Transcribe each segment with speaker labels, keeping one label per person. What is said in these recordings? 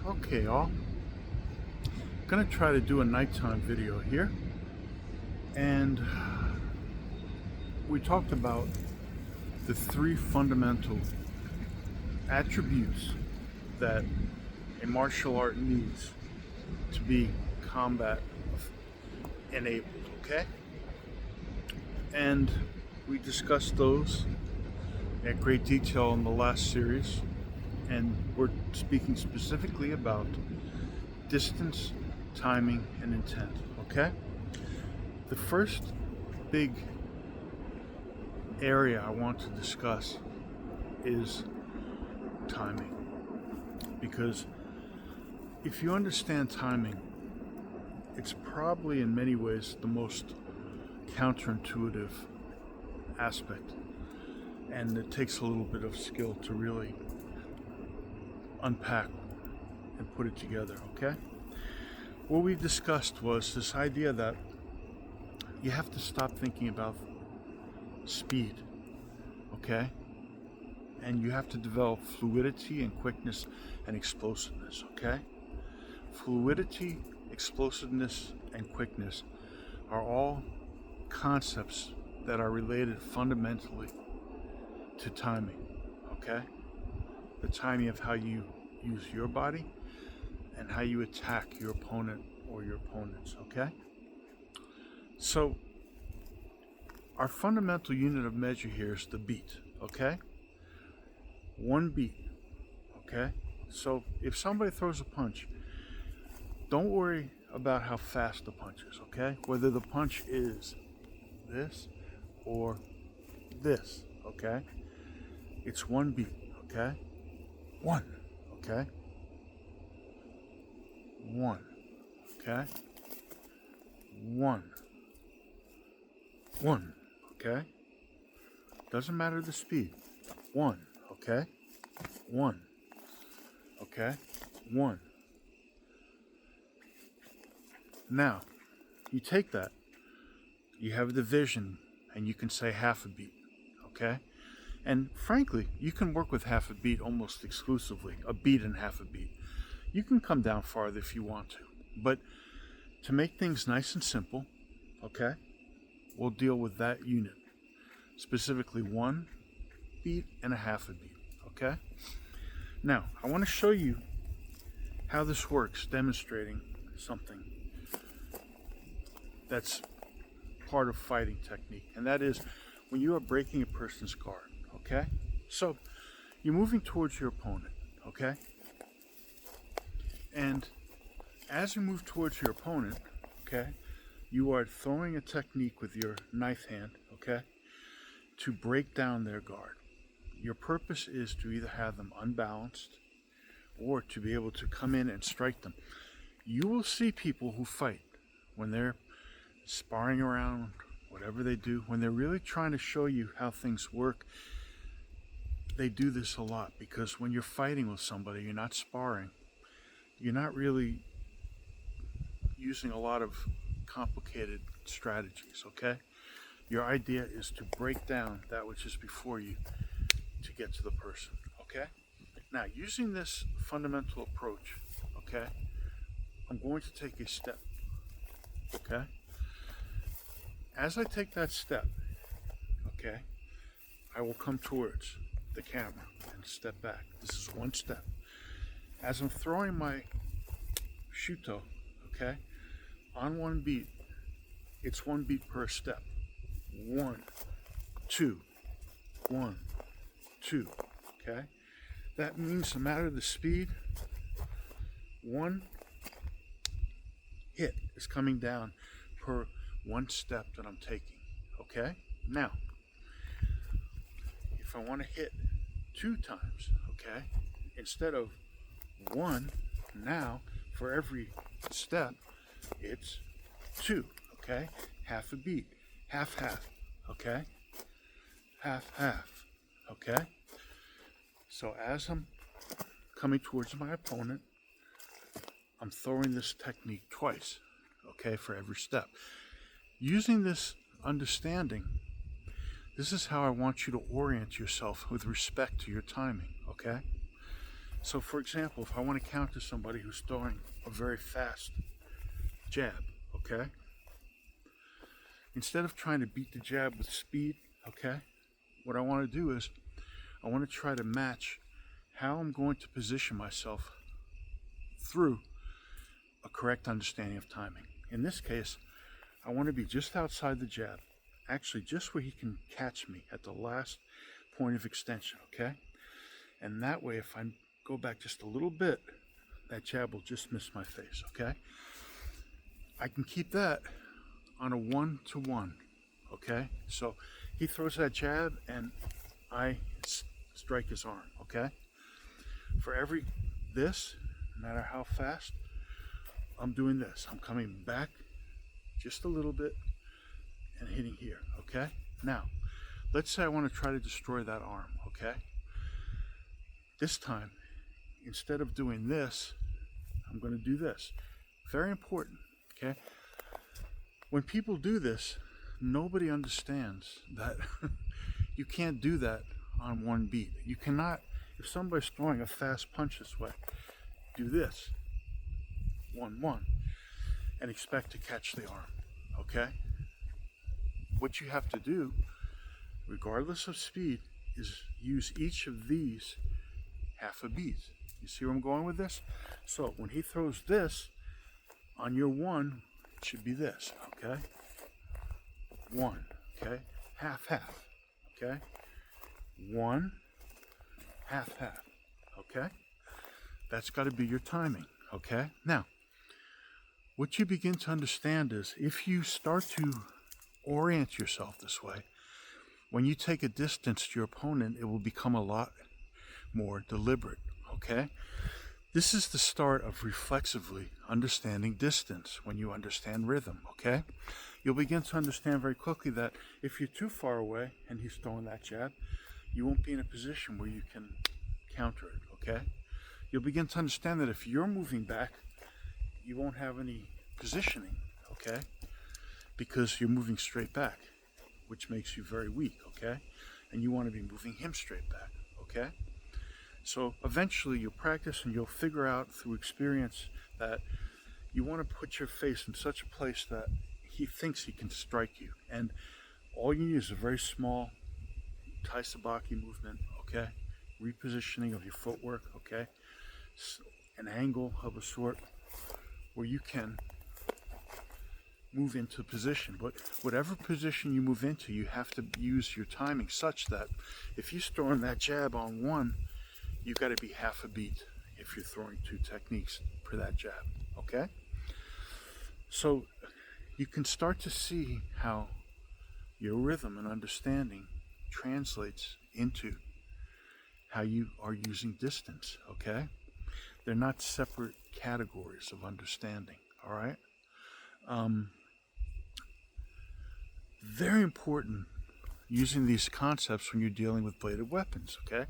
Speaker 1: Okay, all. Gonna try to do a nighttime video here, and we talked about the three fundamental attributes that a martial art needs to be combat enabled. Okay, and we discussed those at great detail in the last series, and we're speaking specifically about distance, timing, and intent. Okay? The first big area I want to discuss is timing. Because if you understand timing, it's probably in many ways the most counterintuitive aspect. And it takes a little bit of skill to really unpack and put it together, okay? What we discussed was this idea that you have to stop thinking about speed, okay? And you have to develop fluidity and quickness and explosiveness, okay? Fluidity, explosiveness, and quickness are all concepts that are related fundamentally to timing, okay? The timing of how you use your body and how you attack your opponent or your opponents, okay? So, our fundamental unit of measure here is the beat, okay? One beat, okay? So, if somebody throws a punch, don't worry about how fast the punch is, okay? Whether the punch is this or this, okay? It's one beat, okay? One, okay? One, okay? One, one, okay? Doesn't matter the speed. One, okay? One, okay? One. Now, you take that, you have the vision, and you can say half a beat, okay? And frankly, you can work with half a beat almost exclusively, a beat and half a beat. You can come down farther if you want to. But to make things nice and simple, okay, we'll deal with that unit. Specifically one beat and a half a beat, okay? Now, I want to show you how this works, demonstrating something that's part of fighting technique. And that is when you are breaking a person's guard, okay? So, you're moving towards your opponent, okay? And as you move towards your opponent, okay, you are throwing a technique with your knife hand, okay, to break down their guard. Your purpose is to either have them unbalanced or to be able to come in and strike them. You will see people who fight when they're sparring around, whatever they do, when they're really trying to show you how things work. They do this a lot because when you're fighting with somebody, you're not sparring. You're not really using a lot of complicated strategies, okay? Your idea is to break down that which is before you to get to the person, okay? Now, using this fundamental approach, okay, I'm going to take a step, okay? As I take that step, okay, I will come towards the camera and step back. This is one step. As I'm throwing my shuto, okay, on one beat, it's one beat per step. One, two, okay? That means no matter the speed, one hit is coming down per one step that I'm taking, okay? Now, if I want to hit 2 times, okay, instead of one, now for every step, it's 2, okay? Half a beat, half, okay? Half, okay? So as I'm coming towards my opponent, I'm throwing this technique twice, okay, for every step. Using this understanding, this is how I want you to orient yourself with respect to your timing, okay? So for example, if I want to counter somebody who's throwing a very fast jab, okay? Instead of trying to beat the jab with speed, okay? What I want to do is I want to try to match how I'm going to position myself through a correct understanding of timing. In this case, I want to be just outside the jab, actually just where he can catch me at the last point of extension, okay? And that way, if I go back just a little bit, that jab will just miss my face, okay? I can keep that on a 1-to-1, okay? So he throws that jab and I strike his arm, okay? For every this, no matter how fast, I'm doing this. I'm coming back just a little bit and hitting here, okay? Now, let's say I want to try to destroy that arm, okay? This time, instead of doing this, I'm going to do this. Very important, okay? When people do this, nobody understands that you can't do that on one beat. You cannot, if somebody's throwing a fast punch this way, do this, 1-1, and expect to catch the arm, okay? What you have to do, regardless of speed, is use each of these half a beat. You see where I'm going with this? So when he throws this, on your 1, it should be this, okay? 1, okay? Half, okay? 1, half, okay? That's got to be your timing, okay? Now, what you begin to understand is if you start to orient yourself this way, when you take a distance to your opponent, it will become a lot more deliberate, okay? This is the start of reflexively understanding distance when you understand rhythm, okay? You'll begin to understand very quickly that if you're too far away and he's throwing that jab, you won't be in a position where you can counter it, okay? You'll begin to understand that if you're moving back, you won't have any positioning, okay? Because you're moving straight back, which makes you very weak, okay? And you want to be moving him straight back, okay? So eventually you'll practice and you'll figure out through experience that you want to put your face in such a place that he thinks he can strike you. And all you need is a very small Tai Sabaki movement, okay? Repositioning of your footwork, okay? An angle of a sort where you can move into position. But whatever position you move into, you have to use your timing such that if you're throwing that jab on 1, you've got to be half a beat if you're throwing 2 techniques for that jab, okay? So you can start to see how your rhythm and understanding translates into how you are using distance, okay? They're not separate categories of understanding, all right? Very important using these concepts when you're dealing with bladed weapons, okay?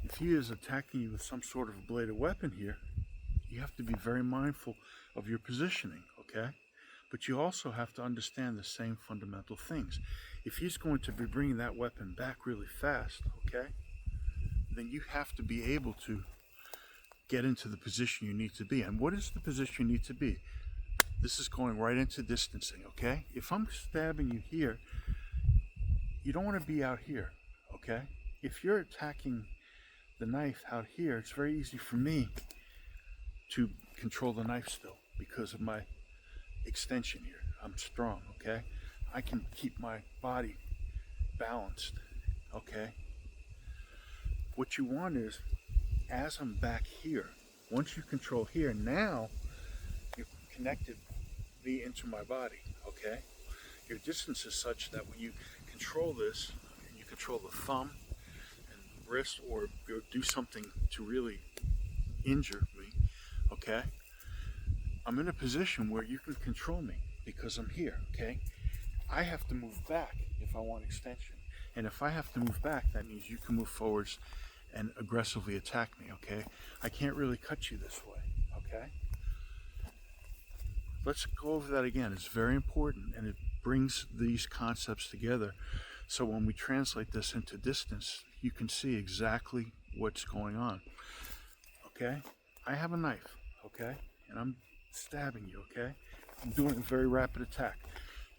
Speaker 1: If he is attacking you with some sort of a bladed weapon here, you have to be very mindful of your positioning, okay? But you also have to understand the same fundamental things. If he's going to be bringing that weapon back really fast, okay, then you have to be able to get into the position you need to be. And what is the position you need to be? This is going right into distancing, okay? If I'm stabbing you here, you don't want to be out here, okay? If you're attacking the knife out here, it's very easy for me to control the knife still because of my extension here. I'm strong, okay? I can keep my body balanced, okay? What you want is, as I'm back here, once you control here, now you've connected me into my body, okay? Your distance is such that when you control this, and you control the thumb and wrist, or do something to really injure me, okay? I'm in a position where you can control me because I'm here, okay? I have to move back if I want extension. And if I have to move back, that means you can move forwards and aggressively attack me, okay? I can't really cut you this way, okay? Let's go over that again. It's very important, and it brings these concepts together. So when we translate this into distance, you can see exactly what's going on. okay? I have a knife, okay? And I'm stabbing you, okay? I'm doing a very rapid attack.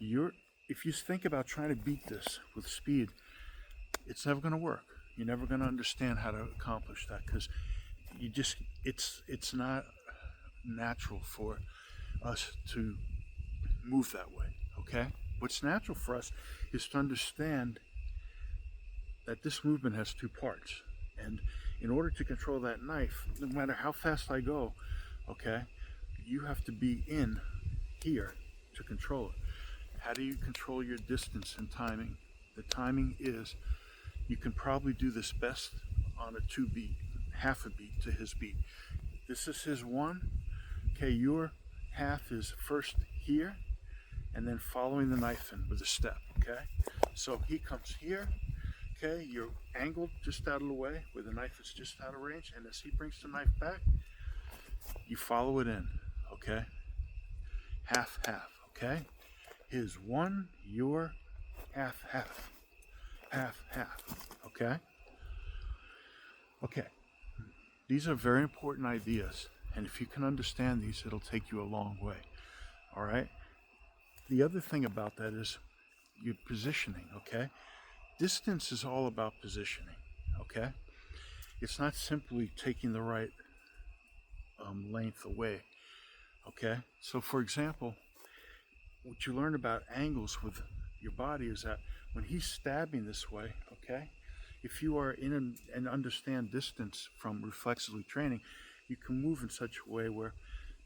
Speaker 1: If you think about trying to beat this with speed, it's never going to work. You're never going to understand how to accomplish that because it's not natural for us to move that way, okay? What's natural for us is to understand that this movement has two parts. And in order to control that knife, no matter how fast I go, okay, you have to be in here to control it. How do you control your distance and timing? The timing is, you can probably do this best on a 2-beat, half a beat to his beat. This is his 1. Okay, your half is first here, and then following the knife in with a step, okay? So he comes here, okay, you're angled just out of the way where the knife is just out of range, and as he brings the knife back, you follow it in, okay? Half, half, okay? His 1, your half, half. Half, half, okay? Okay, these are very important ideas, and if you can understand these, it'll take you a long way, all right? The other thing about that is your positioning, okay? Distance is all about positioning, okay? It's not simply taking the right length away, okay? So for example, what you learn about angles with your body is that when he's stabbing this way, okay, if you are in and understand distance from reflexively training, you can move in such a way where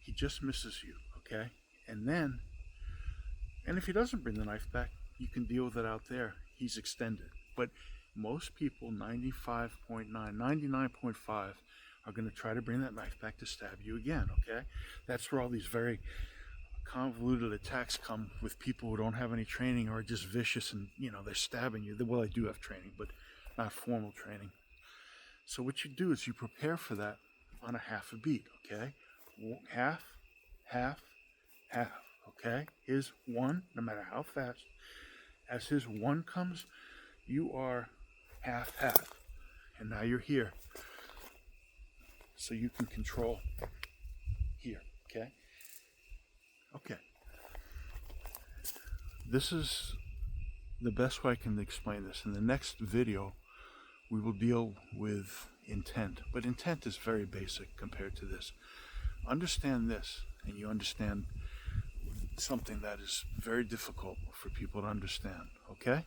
Speaker 1: he just misses you, okay? And if he doesn't bring the knife back, you can deal with it out there. He's extended. But most people, 95.9, 99.5, are going to try to bring that knife back to stab you again, okay? That's where all these very convoluted attacks come with people who don't have any training or are just vicious and, they're stabbing you. Well, I do have training, but not formal training. So what you do is you prepare for that on a half a beat, okay? Half, half, half, okay? His 1, no matter how fast, as his 1 comes, you are half, half. And now you're here. So you can control here, okay? Okay. This is the best way I can explain this. In the next video, we will deal with intent. But intent is very basic compared to this. Understand this, and you understand something that is very difficult for people to understand, okay?